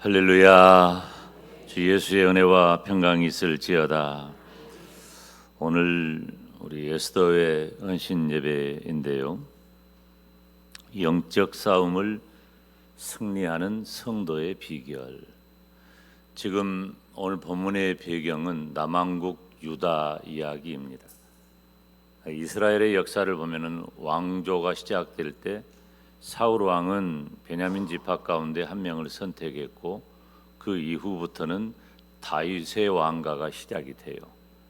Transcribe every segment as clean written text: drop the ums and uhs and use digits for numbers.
할렐루야. 주 예수의 은혜와 평강이 있을지어다. 오늘 우리 에스더의 헌신 예배인데요, 영적 싸움을 승리하는 성도의 비결. 지금 오늘 본문의 배경은 남왕국 유다 이야기입니다. 이스라엘의 역사를 보면은 왕조가 시작될 때 사울 왕은 베냐민 지파 가운데 한 명을 선택했고, 그 이후부터는 다윗의 왕가가 시작이 돼요.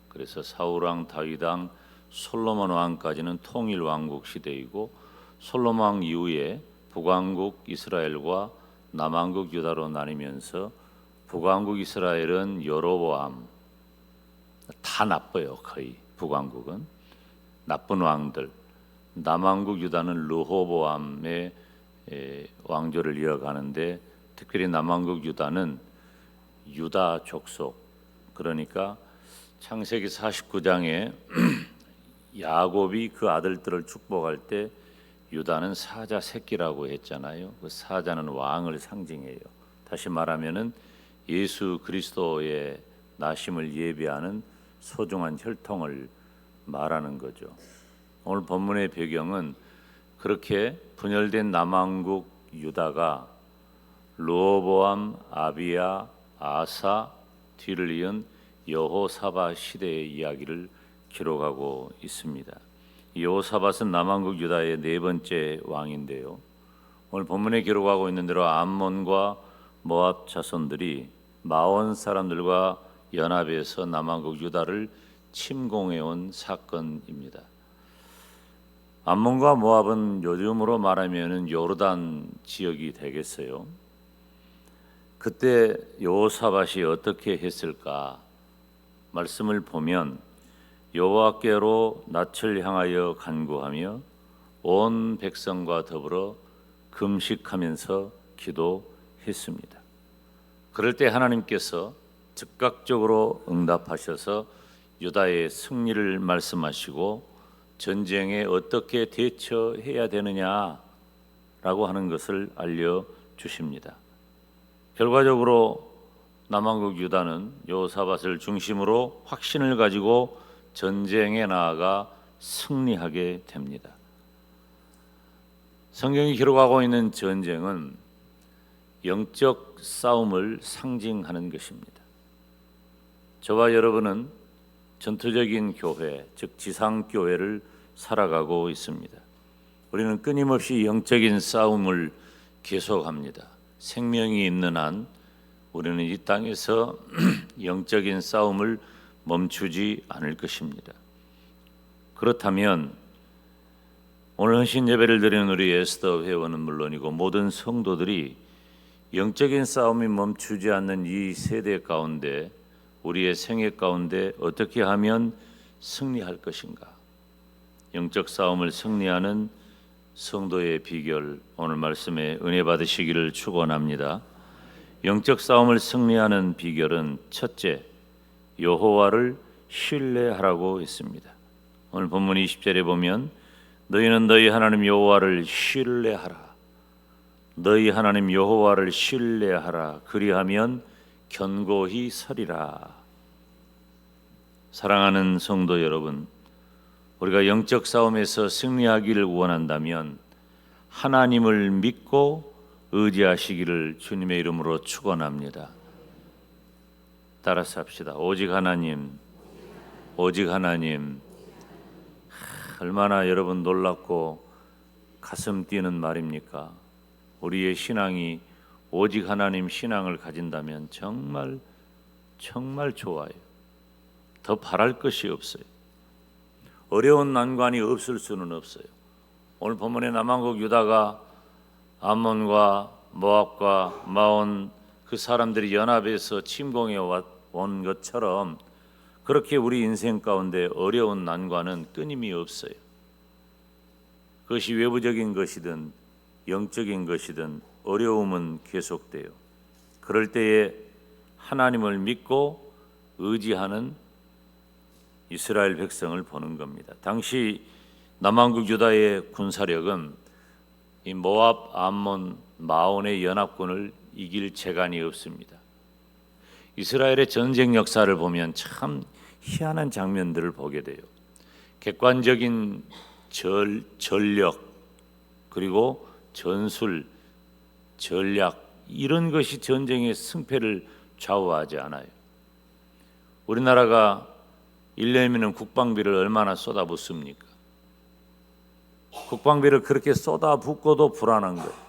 그래서 사울 왕, 다윗 왕, 솔로몬 왕까지는 통일 왕국 시대이고, 솔로몬 왕 이후에 북왕국 이스라엘과 남왕국 유다로 나뉘면서 북왕국 이스라엘은 여로보암, 다 나빠요. 거의 북왕국은 나쁜 왕들, 남왕국 유다는 르호보암의 왕조를 이어가는데, 특별히 남왕국 유다는 유다 족속, 그러니까 창세기 49장에 야곱이 그 아들들을 축복할 때 유다는 사자 새끼라고 했잖아요. 그 사자는 왕을 상징해요. 다시 말하면은 예수 그리스도의 나심을 예비하는 소중한 혈통을 말하는 거죠. 오늘 본문의 배경은 그렇게 분열된 남왕국 유다가 르호보암, 아비야, 아사, 뒤를 이은 여호사밧 시대의 이야기를 기록하고 있습니다. 여호사밧은 남왕국 유다의 네 번째 왕인데요, 오늘 본문에 기록하고 있는 대로 암몬과 모압 자손들이 마온 사람들과 연합해서 남왕국 유다를 침공해온 사건입니다. 암몬과 모압은 요즘으로 말하면 요르단 지역이 되겠어요. 그때 여호사밧이 어떻게 했을까? 말씀을 보면 여호와께로 낯을 향하여 간구하며 온 백성과 더불어 금식하면서 기도했습니다. 그럴 때 하나님께서 즉각적으로 응답하셔서 유다의 승리를 말씀하시고 전쟁에 어떻게 대처해야 되느냐라고 하는 것을 알려주십니다. 결과적으로 남왕국 유다는 여호사밧을 중심으로 확신을 가지고 전쟁에 나아가 승리하게 됩니다. 성경이 기록하고 있는 전쟁은 영적 싸움을 상징하는 것입니다. 저와 여러분은 전투적인 교회, 즉 지상교회를 살아가고 있습니다. 우리는 끊임없이 영적인 싸움을 계속합니다. 생명이 있는 한 우리는 이 땅에서 영적인 싸움을 멈추지 않을 것입니다. 그렇다면 오늘 헌신 예배를 드리는 우리 에스더 회원은 물론이고 모든 성도들이 영적인 싸움이 멈추지 않는 이 세대 가운데, 우리의 생애 가운데 어떻게 하면 승리할 것인가? 영적 싸움을 승리하는 성도의 비결, 오늘 말씀에 은혜 받으시기를 축원합니다. 영적 싸움을 승리하는 비결은 첫째, 여호와를 신뢰하라고 했습니다. 오늘 본문 20절에 보면 너희는 너희 하나님 여호와를 신뢰하라. 너희 하나님 여호와를 신뢰하라. 그리하면 견고히 서리라. 사랑하는 성도 여러분, 우리가 영적 싸움에서 승리하기를 원한다면 하나님을 믿고 의지하시기를 주님의 이름으로 축원합니다. 따라서 합시다. 오직 하나님, 오직 하나님. 얼마나 여러분 놀랍고 가슴 뛰는 말입니까? 우리의 신앙이 오직 하나님 신앙을 가진다면 정말 좋아요. 더 바랄 것이 없어요. 어려운 난관이 없을 수는 없어요. 오늘 본문의 남왕국 유다가 암몬과 모압과 마온 그 사람들이 연합해서 침공해 온 것처럼 그렇게 우리 인생 가운데 어려운 난관은 끊임이 없어요. 그것이 외부적인 것이든 영적인 것이든 어려움은 계속돼요. 그럴 때에 하나님을 믿고 의지하는 이스라엘 백성을 보는 겁니다. 당시 남왕국 유다의 군사력은 이 모압, 암몬, 마온의 연합군을 이길 재간이 없습니다. 이스라엘의 전쟁 역사를 보면 참 희한한 장면들을 보게 돼요. 객관적인 전력 그리고 전술, 전략 이런 것이 전쟁의 승패를 좌우하지 않아요. 우리나라가 1년이면 국방비를 얼마나 쏟아붓습니까? 국방비를 그렇게 쏟아붓고도 불안한 거예요.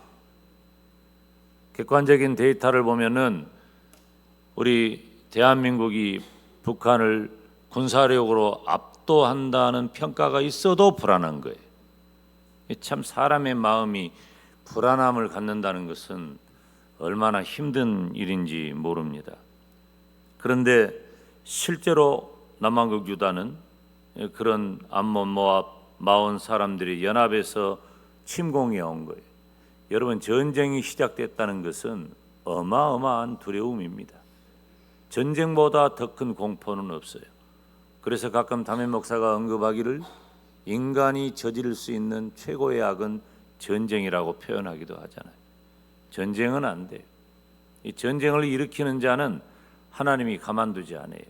객관적인 데이터를 보면은 우리 대한민국이 북한을 군사력으로 압도한다는 평가가 있어도 불안한 거예요. 참 사람의 마음이 불안함을 갖는다는 것은 얼마나 힘든 일인지 모릅니다. 그런데 실제로 남한국 유다는 그런 암몬, 모압, 마온 사람들이 연합해서 침공해 온 거예요. 여러분, 전쟁이 시작됐다는 것은 어마어마한 두려움입니다. 전쟁보다 더 큰 공포는 없어요. 그래서 가끔 담임 목사가 언급하기를 인간이 저지를 수 있는 최고의 악은 전쟁이라고 표현하기도 하잖아요. 전쟁은 안 돼요. 이 전쟁을 일으키는 자는 하나님이 가만두지 않아요.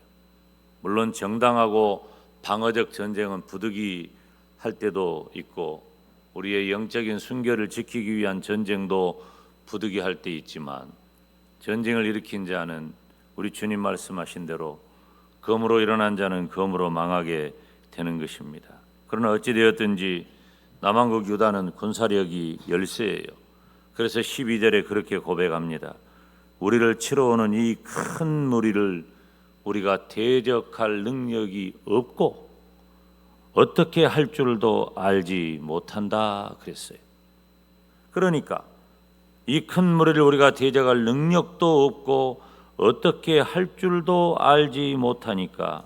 물론 정당하고 방어적 전쟁은 부득이 할 때도 있고 우리의 영적인 순결을 지키기 위한 전쟁도 부득이 할 때 있지만 전쟁을 일으킨 자는 우리 주님 말씀하신 대로 검으로 일어난 자는 검으로 망하게 되는 것입니다. 그러나 어찌되었든지 남한국 유다는 군사력이 열세예요. 그래서 12절에 그렇게 고백합니다. 우리를 치러 오는 이 큰 무리를 우리가 대적할 능력이 없고 어떻게 할 줄도 알지 못한다 그랬어요. 그러니까 이 큰 무리를 우리가 대적할 능력도 없고 어떻게 할 줄도 알지 못하니까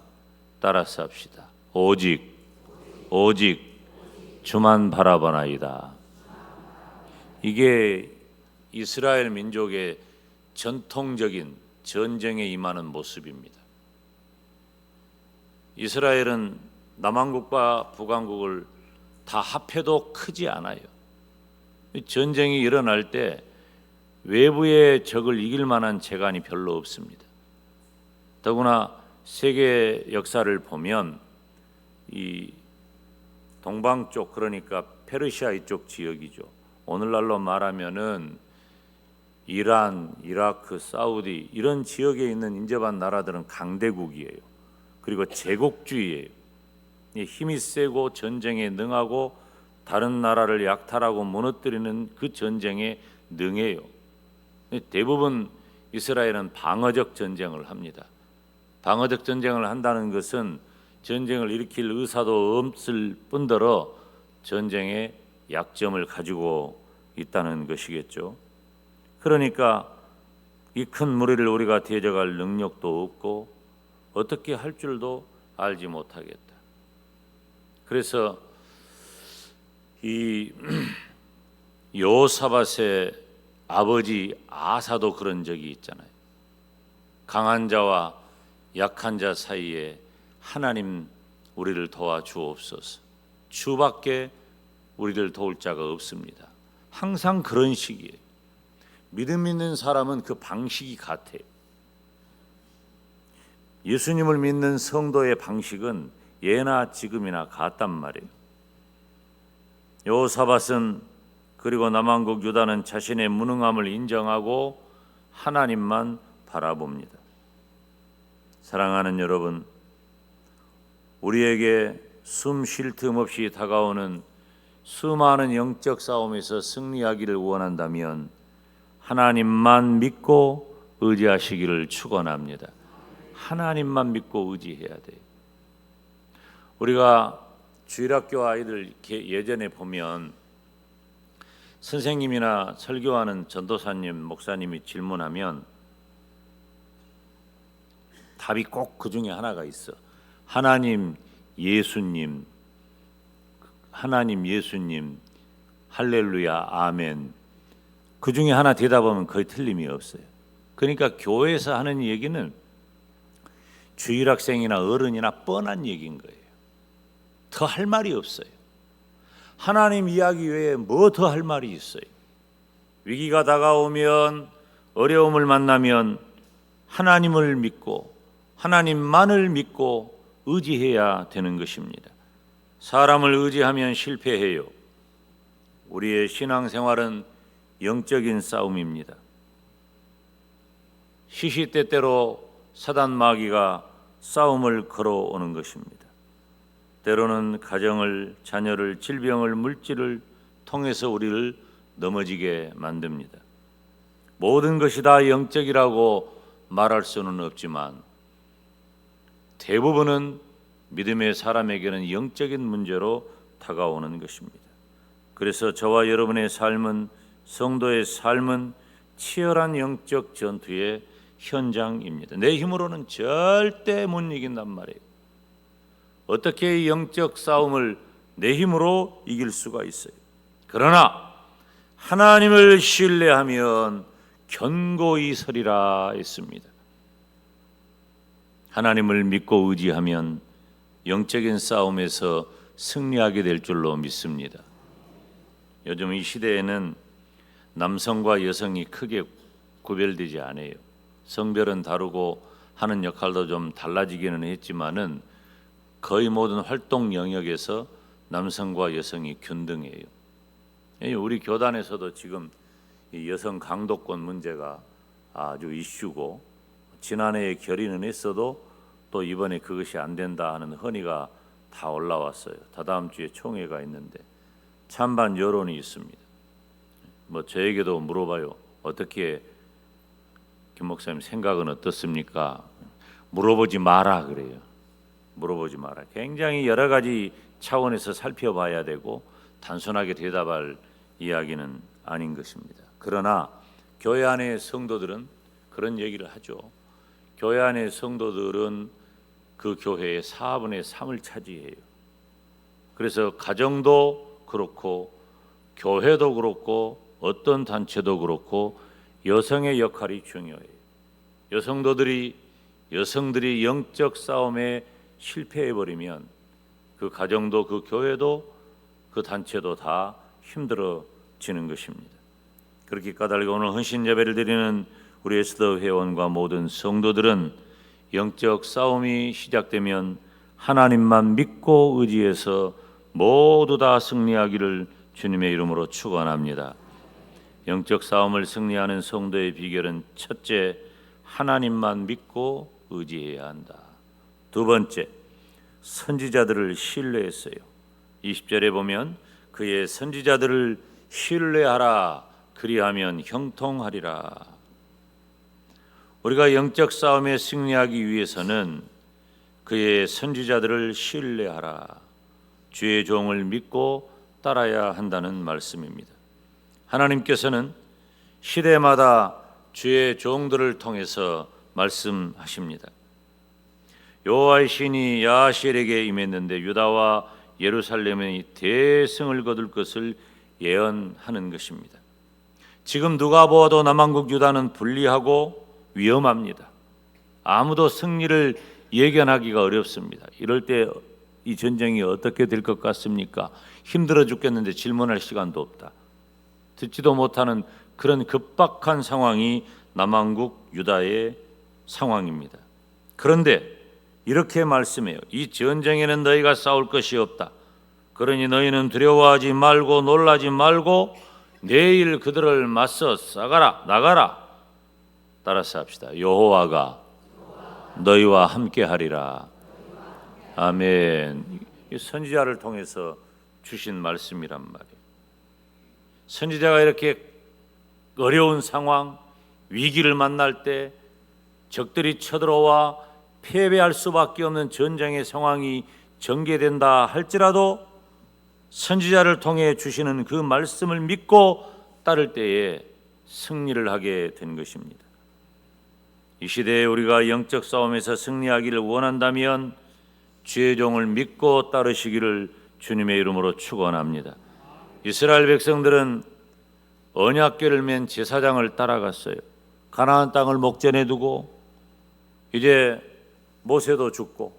따라서 합시다. 오직 주만 바라보나이다. 이게 이스라엘 민족의 전통적인 전쟁에 임하는 모습입니다. 이스라엘은 남한국과 북한국을 다 합해도 크지 않아요. 전쟁이 일어날 때 외부의 적을 이길 만한 재간이 별로 없습니다. 더구나 세계 역사를 보면 이 동방 쪽, 그러니까 페르시아 이쪽 지역이죠. 오늘날로 말하면은 이란, 이라크, 사우디 이런 지역에 있는 인접한 나라들은 강대국이에요. 그리고 제국주의예요. 힘이 세고 전쟁에 능하고 다른 나라를 약탈하고 무너뜨리는 그 전쟁에 능해요. 대부분 이스라엘은 방어적 전쟁을 합니다. 방어적 전쟁을 한다는 것은 전쟁을 일으킬 의사도 없을 뿐더러 전쟁의 약점을 가지고 있다는 것이겠죠. 그러니까 이 큰 무리를 우리가 대적할 능력도 없고 어떻게 할 줄도 알지 못하겠다. 그래서 이 여호사밧의 아버지 아사도 그런 적이 있잖아요. 강한 자와 약한 자 사이에 하나님 우리를 도와주옵소서. 주밖에 우리를 도울 자가 없습니다. 항상 그런 식이에요. 믿음 있는 사람은 그 방식이 같아요. 예수님을 믿는 성도의 방식은 예나 지금이나 같단 말이에요. 여호사밧은 그리고 남한국 유다는 자신의 무능함을 인정하고 하나님만 바라봅니다. 사랑하는 여러분, 우리에게 숨 쉴 틈 없이 다가오는 수많은 영적 싸움에서 승리하기를 원한다면 하나님만 믿고 의지하시기를 축원합니다. 하나님만 믿고 의지해야 돼요. 우리가 주일학교 아이들 예전에 보면 선생님이나 설교하는 전도사님, 목사님이 질문하면 답이 꼭 그 중에 하나가 있어. 하나님, 예수님, 할렐루야, 아멘. 그 중에 하나 대답하면 거의 틀림이 없어요. 그러니까 교회에서 하는 얘기는 주일학생이나 어른이나 뻔한 얘기인 거예요. 더 할 말이 없어요. 하나님 이야기 외에 뭐 더 할 말이 있어요? 위기가 다가오면 어려움을 만나면 하나님을 믿고 하나님만을 믿고 의지해야 되는 것입니다. 사람을 의지하면 실패해요. 우리의 신앙생활은 영적인 싸움입니다. 시시때때로 사단 마귀가 싸움을 걸어오는 것입니다. 때로는 가정을, 자녀를, 질병을, 물질을 통해서 우리를 넘어지게 만듭니다. 모든 것이 다 영적이라고 말할 수는 없지만 대부분은 믿음의 사람에게는 영적인 문제로 다가오는 것입니다. 그래서 저와 여러분의 삶은, 성도의 삶은 치열한 영적 전투의 현장입니다. 내 힘으로는 절대 못 이긴단 말이에요. 어떻게 영적 싸움을 내 힘으로 이길 수가 있어요? 그러나 하나님을 신뢰하면 견고히 서리라 했습니다. 하나님을 믿고 의지하면 영적인 싸움에서 승리하게 될 줄로 믿습니다. 요즘 이 시대에는 남성과 여성이 크게 구별되지 않아요. 성별은 다르고 하는 역할도 좀 달라지기는 했지만은 거의 모든 활동 영역에서 남성과 여성이 균등해요. 우리 교단에서도 지금 이 여성 강도권 문제가 아주 이슈고, 지난해에 결의는 했어도 또 이번에 그것이 안 된다 하는 헌의가 다 올라왔어요. 다다음 주에 총회가 있는데 찬반 여론이 있습니다. 뭐 저에게도 물어봐요. 어떻게 김 목사님 생각은 어떻습니까? 물어보지 마라 그래요. 물어보지 마라. 굉장히 여러 가지 차원에서 살펴봐야 되고 단순하게 대답할 이야기는 아닌 것입니다. 그러나 교회 안의 성도들은 그런 얘기를 하죠. 교회 안의 성도들은 그 교회의 4분의 3을 차지해요. 그래서 가정도 그렇고 교회도 그렇고 어떤 단체도 그렇고 여성의 역할이 중요해요. 여성들이 영적 싸움에 실패해버리면 그 가정도 그 교회도 그 단체도 다 힘들어지는 것입니다. 그렇게 까닭에 오늘 헌신 예배를 드리는 우리 에스더 회원과 모든 성도들은 영적 싸움이 시작되면 하나님만 믿고 의지해서 모두 다 승리하기를 주님의 이름으로 축원합니다. 영적 싸움을 승리하는 성도의 비결은 첫째, 하나님만 믿고 의지해야 한다. 두 번째, 선지자들을 신뢰했어요. 20절에 보면 그의 선지자들을 신뢰하라, 그리하면 형통하리라. 우리가 영적 싸움에 승리하기 위해서는 그의 선지자들을 신뢰하라, 주의 종을 믿고 따라야 한다는 말씀입니다. 하나님께서는 시대마다 주의 종들을 통해서 말씀하십니다. 여호와의 신이 야하시엘에게 임했는데 유다와 예루살렘의 대승을 거둘 것을 예언하는 것입니다. 지금 누가 보아도 남한국 유다는 불리하고 위험합니다. 아무도 승리를 예견하기가 어렵습니다. 이럴 때 이 전쟁이 어떻게 될 것 같습니까? 힘들어 죽겠는데 질문할 시간도 없다. 듣지도 못하는 그런 급박한 상황이 남한국 유다의 상황입니다. 그런데 이렇게 말씀해요. 이 전쟁에는 너희가 싸울 것이 없다. 그러니 너희는 두려워하지 말고 놀라지 말고 내일 그들을 맞서 나가라. 따라서 합시다. 여호와가 너희와 함께하리라. 아멘. 선지자를 통해서 주신 말씀이란 말이에요. 선지자가 이렇게 어려운 상황, 위기를 만날 때 적들이 쳐들어와 패배할 수밖에 없는 전쟁의 상황이 전개된다 할지라도 선지자를 통해 주시는 그 말씀을 믿고 따를 때에 승리를 하게 된 것입니다. 이 시대에 우리가 영적 싸움에서 승리하기를 원한다면 주의 종을 믿고 따르시기를 주님의 이름으로 축원합니다. 이스라엘 백성들은 언약궤를 맨 제사장을 따라갔어요. 가나안 땅을 목전에 두고 이제 모세도 죽고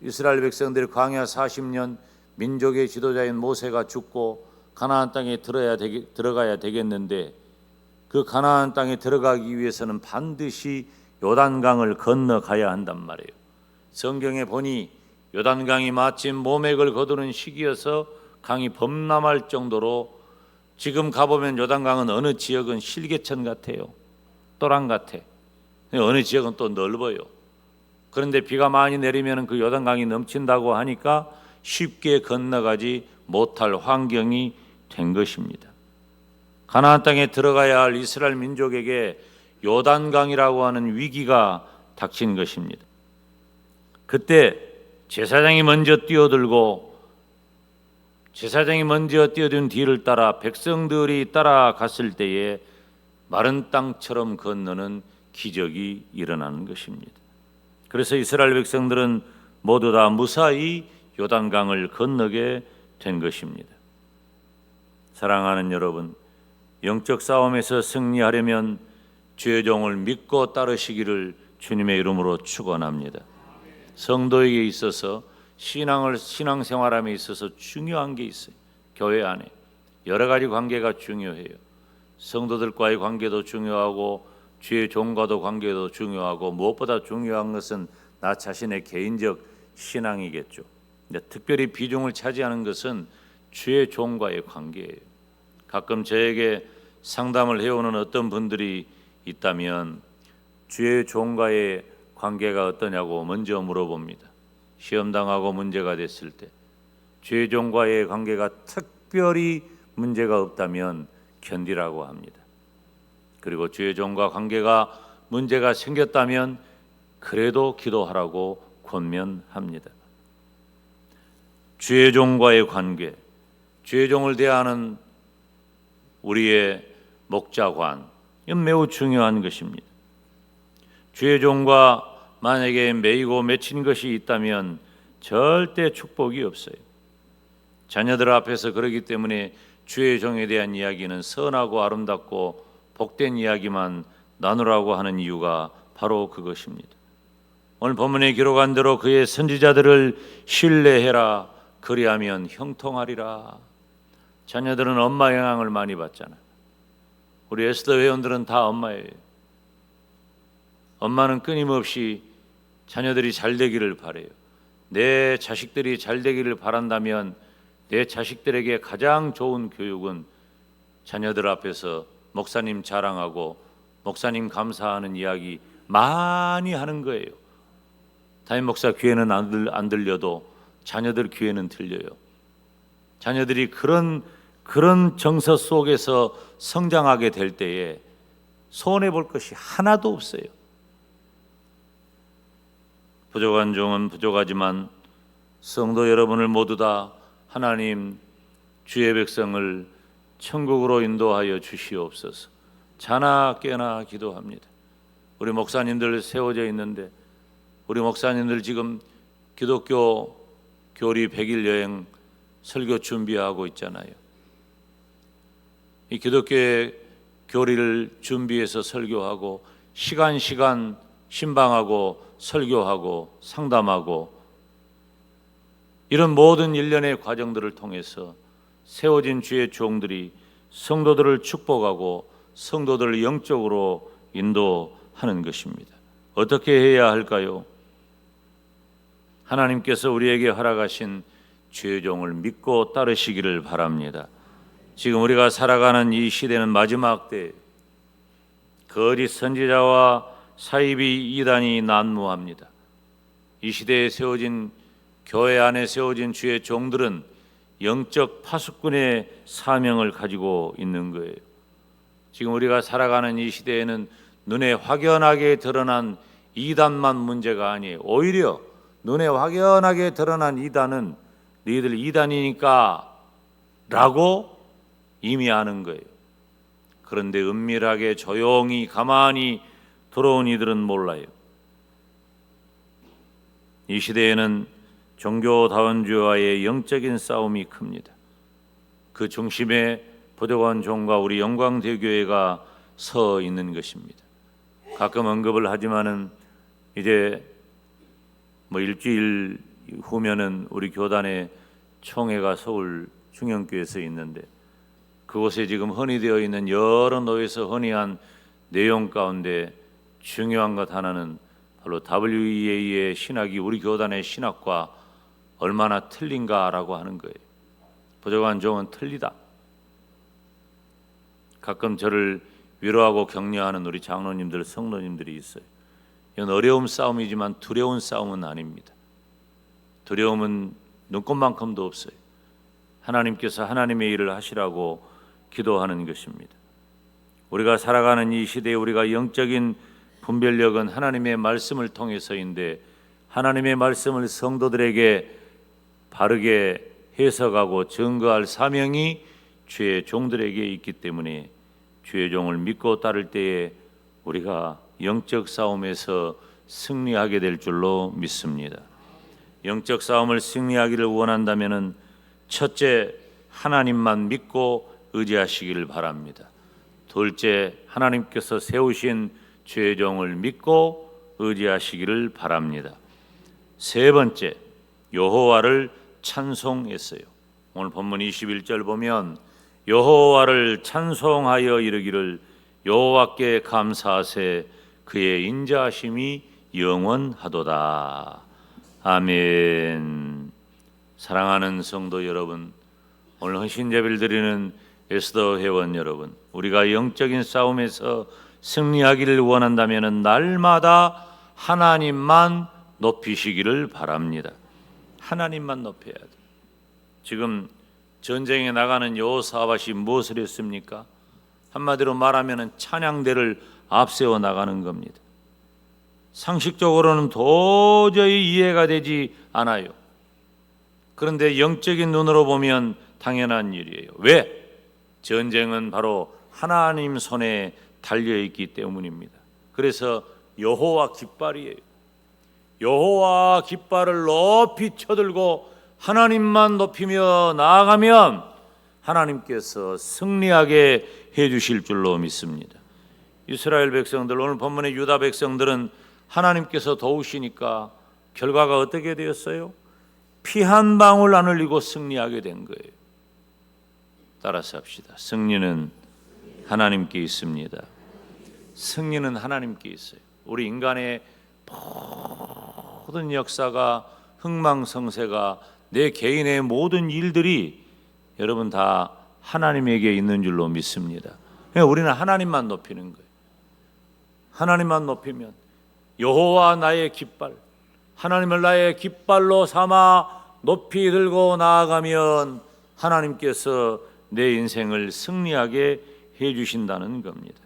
이스라엘 백성들이 광야 40년 민족의 지도자인 모세가 죽고 가나안 땅에 들어가야 되겠는데 그 가나안 땅에 들어가기 위해서는 반드시 요단강을 건너가야 한단 말이에요. 성경에 보니 요단강이 마침 모맥을 거두는 시기여서 강이 범람할 정도로 지금 가보면 요단강은 어느 지역은 실개천 같아요. 또랑 같아. 어느 지역은 또 넓어요. 그런데 비가 많이 내리면 그 요단강이 넘친다고 하니까 쉽게 건너가지 못할 환경이 된 것입니다. 가나안 땅에 들어가야 할 이스라엘 민족에게 요단강이라고 하는 위기가 닥친 것입니다. 그때 제사장이 먼저 뛰어든 뒤를 따라 백성들이 따라갔을 때에 마른 땅처럼 건너는 기적이 일어나는 것입니다. 그래서 이스라엘 백성들은 모두 다 무사히 요단강을 건너게 된 것입니다. 사랑하는 여러분, 영적 싸움에서 승리하려면 주의 종을 믿고 따르시기를 주님의 이름으로 축원합니다. 성도에게 있어서 신앙생활함에 있어서 중요한 게 있어요. 교회 안에 여러 가지 관계가 중요해요. 성도들과의 관계도 중요하고 주의 종과도 관계도 중요하고 무엇보다 중요한 것은 나 자신의 개인적 신앙이겠죠. 근데 특별히 비중을 차지하는 것은 주의 종과의 관계예요. 가끔 저에게 상담을 해오는 어떤 분들이 있다면 주의 종과의 관계가 어떠냐고 먼저 물어봅니다. 시험당하고 문제가 됐을 때 주의 종과의 관계가 특별히 문제가 없다면 견디라고 합니다. 그리고 주의 종과 관계가 문제가 생겼다면 그래도 기도하라고 권면합니다. 주의 종과의 관계, 주의 종을 대하는 우리의 목자관, 이건 매우 중요한 것입니다. 주의 종과 만약에 매이고 맺힌 것이 있다면 절대 축복이 없어요. 자녀들 앞에서 그러기 때문에 주의 종에 대한 이야기는 선하고 아름답고 복된 이야기만 나누라고 하는 이유가 바로 그것입니다. 오늘 본문에 기록한 대로 그의 선지자들을 신뢰해라, 그리하면 형통하리라. 자녀들은 엄마 영향을 많이 받잖아요. 우리 에스더 회원들은 다 엄마예요. 엄마는 끊임없이 자녀들이 잘 되기를 바라요. 내 자식들이 잘 되기를 바란다면 내 자식들에게 가장 좋은 교육은 자녀들 앞에서 목사님 자랑하고 목사님 감사하는 이야기 많이 하는 거예요. 담임 목사 귀에는 안 들려도 자녀들 귀에는 들려요. 자녀들이 그런 정서 속에서 성장하게 될 때에 손해볼 것이 하나도 없어요. 부족한 종은 부족하지만 성도 여러분을 모두 다 하나님 주의 백성을 천국으로 인도하여 주시옵소서. 자나 깨나 기도합니다. 우리 목사님들 세워져 있는데 우리 목사님들 지금 기독교 교리 100일 여행 설교 준비하고 있잖아요. 이 기독교의 교리를 준비해서 설교하고 시간 신방하고 설교하고 상담하고 이런 모든 일련의 과정들을 통해서 세워진 주의 종들이 성도들을 축복하고 성도들을 영적으로 인도하는 것입니다. 어떻게 해야 할까요? 하나님께서 우리에게 허락하신 주의 종을 믿고 따르시기를 바랍니다. 지금 우리가 살아가는 이 시대는 마지막 때 거짓 선지자와 사이비 이단이 난무합니다. 이 시대에 세워진 교회 안에 세워진 주의 종들은 영적 파수꾼의 사명을 가지고 있는 거예요. 지금 우리가 살아가는 이 시대에는 눈에 확연하게 드러난 이단만 문제가 아니에요. 오히려 눈에 확연하게 드러난 이단은 너희들 이단이니까 라고 이미 아는 거예요. 그런데 은밀하게 조용히 가만히 들어온 이들은 몰라요. 이 시대에는 종교다원주의와의 영적인 싸움이 큽니다. 그 중심에 부족한 종과 우리 영광대교회가 서 있는 것입니다. 가끔 언급을 하지만은 이제 일주일 후면은 우리 교단의 총회가 서울 중영교회에서 있는데 그곳에 지금 헌의되어 있는 여러 노예에서 헌의한 내용 가운데 중요한 것 하나는 바로 WEA의 신학이 우리 교단의 신학과 얼마나 틀린가라고 하는 거예요. 부족한 종은 틀리다. 가끔 저를 위로하고 격려하는 우리 장로님들, 성도님들이 있어요. 이건 어려운 싸움이지만 두려운 싸움은 아닙니다. 두려움은 눈꽃만큼도 없어요. 하나님께서 하나님의 일을 하시라고 기도하는 것입니다. 우리가 살아가는 이 시대에 우리가 영적인 분별력은 하나님의 말씀을 통해서인데, 하나님의 말씀을 성도들에게 바르게 해석하고 증거할 사명이 주의 종들에게 있기 때문에 주의 종을 믿고 따를 때에 우리가 영적 싸움에서 승리하게 될 줄로 믿습니다. 영적 싸움을 승리하기를 원한다면은 첫째, 하나님만 믿고 의지하시기를 바랍니다. 둘째, 하나님께서 세우신 주의 종을 믿고 의지하시기를 바랍니다. 세 번째, 여호와를 찬송했어요. 오늘 본문 21절 보면 여호와를 찬송하여 이르기를 여호와께 감사하세 그의 인자하심이 영원하도다. 아멘. 사랑하는 성도 여러분, 오늘 헌신예배를 드리는 에스더 회원 여러분, 우리가 영적인 싸움에서 승리하기를 원한다면 날마다 하나님만 높이시기를 바랍니다. 하나님만 높여야 돼. 지금 전쟁에 나가는 여호사밧이 무엇을 했습니까? 한마디로 말하면 찬양대를 앞세워 나가는 겁니다. 상식적으로는 도저히 이해가 되지 않아요. 그런데 영적인 눈으로 보면 당연한 일이에요. 왜? 전쟁은 바로 하나님 손에 달려있기 때문입니다. 그래서 여호와 깃발이에요. 여호와 깃발을 높이 쳐들고 하나님만 높이며 나아가면 하나님께서 승리하게 해주실 줄로 믿습니다. 이스라엘 백성들, 오늘 본문의 유다 백성들은 하나님께서 도우시니까 결과가 어떻게 되었어요? 피 한 방울 안 흘리고 승리하게 된 거예요. 따라서 합시다. 승리는 하나님께 있습니다. 승리는 하나님께 있어요. 우리 인간의 모든 역사가, 흥망성쇠가, 내 개인의 모든 일들이 여러분 다 하나님에게 있는 줄로 믿습니다. 우리는 하나님만 높이는 거예요. 하나님만 높이면 여호와 나의 깃발, 하나님을 나의 깃발로 삼아 높이 들고 나아가면 하나님께서 내 인생을 승리하게 해주신다는 겁니다.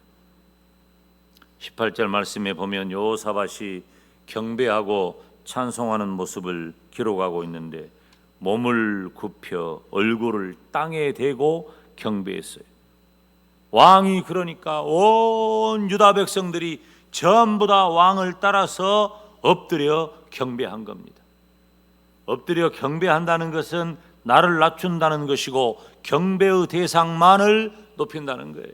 18절 말씀에 보면 여호사밧이 경배하고 찬송하는 모습을 기록하고 있는데 몸을 굽혀 얼굴을 땅에 대고 경배했어요. 왕이 그러니까 온 유다 백성들이 전부 다 왕을 따라서 엎드려 경배한 겁니다. 엎드려 경배한다는 것은 나를 낮춘다는 것이고 경배의 대상만을 높인다는 거예요.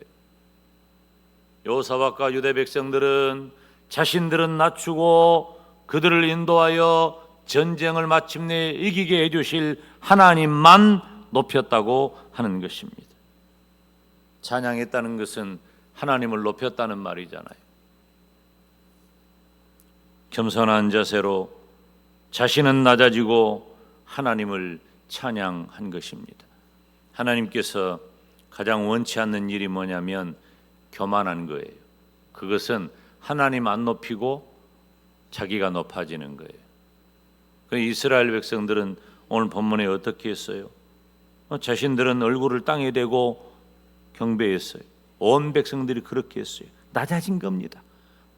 여호사밧과 유다 백성들은 자신들은 낮추고 그들을 인도하여 전쟁을 마침내 이기게 해주실 하나님만 높였다고 하는 것입니다. 찬양했다는 것은 하나님을 높였다는 말이잖아요. 겸손한 자세로 자신은 낮아지고 하나님을 찬양한 것입니다. 하나님께서 가장 원치 않는 일이 뭐냐면 교만한 거예요. 그것은 하나님 안 높이고 자기가 높아지는 거예요. 그 이스라엘 백성들은 오늘 본문에 어떻게 했어요? 자신들은 얼굴을 땅에 대고 경배했어요. 온 백성들이 그렇게 했어요. 낮아진 겁니다.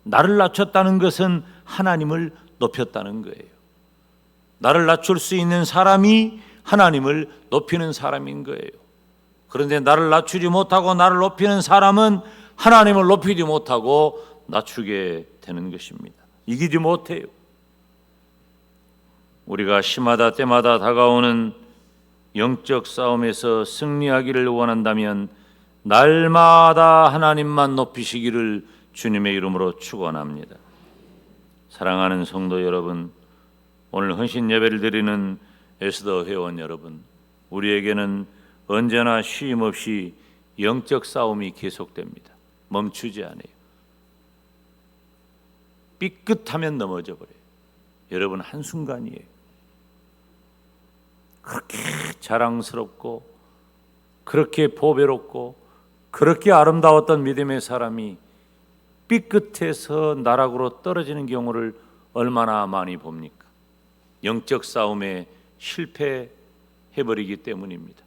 나를 낮췄다는 것은 하나님을 높였다는 거예요. 나를 낮출 수 있는 사람이 하나님을 높이는 사람인 거예요. 그런데 나를 낮추지 못하고 나를 높이는 사람은 하나님을 높이지 못하고 낮추게 되는 것입니다. 이기지 못해요. 우리가 시마다 때마다 다가오는 영적 싸움에서 승리하기를 원한다면 날마다 하나님만 높이시기를 주님의 이름으로 축원합니다. 사랑하는 성도 여러분, 오늘 헌신 예배를 드리는 에스더 회원 여러분, 우리에게는 언제나 쉼 없이 영적 싸움이 계속됩니다. 멈추지 않아요. 삐끗하면 넘어져 버려요. 여러분, 한순간이에요. 그렇게 자랑스럽고 그렇게 보배롭고 그렇게 아름다웠던 믿음의 사람이 삐끗해서 나락으로 떨어지는 경우를 얼마나 많이 봅니까? 영적 싸움에 실패해버리기 때문입니다.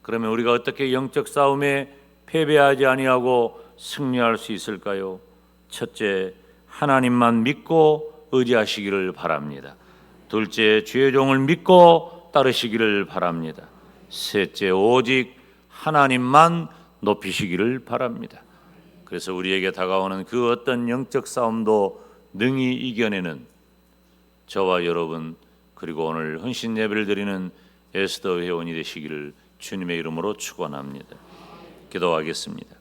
그러면 우리가 어떻게 영적 싸움에 패배하지 아니하고 승리할 수 있을까요? 첫째, 하나님만 믿고 의지하시기를 바랍니다. 둘째, 주의 종을 믿고 따르시기를 바랍니다. 셋째, 오직 하나님만 높이시기를 바랍니다. 그래서 우리에게 다가오는 그 어떤 영적 싸움도 능히 이겨내는 저와 여러분, 그리고 오늘 헌신 예배를 드리는 에스더 회원이 되시기를 주님의 이름으로 축원합니다. 기도하겠습니다.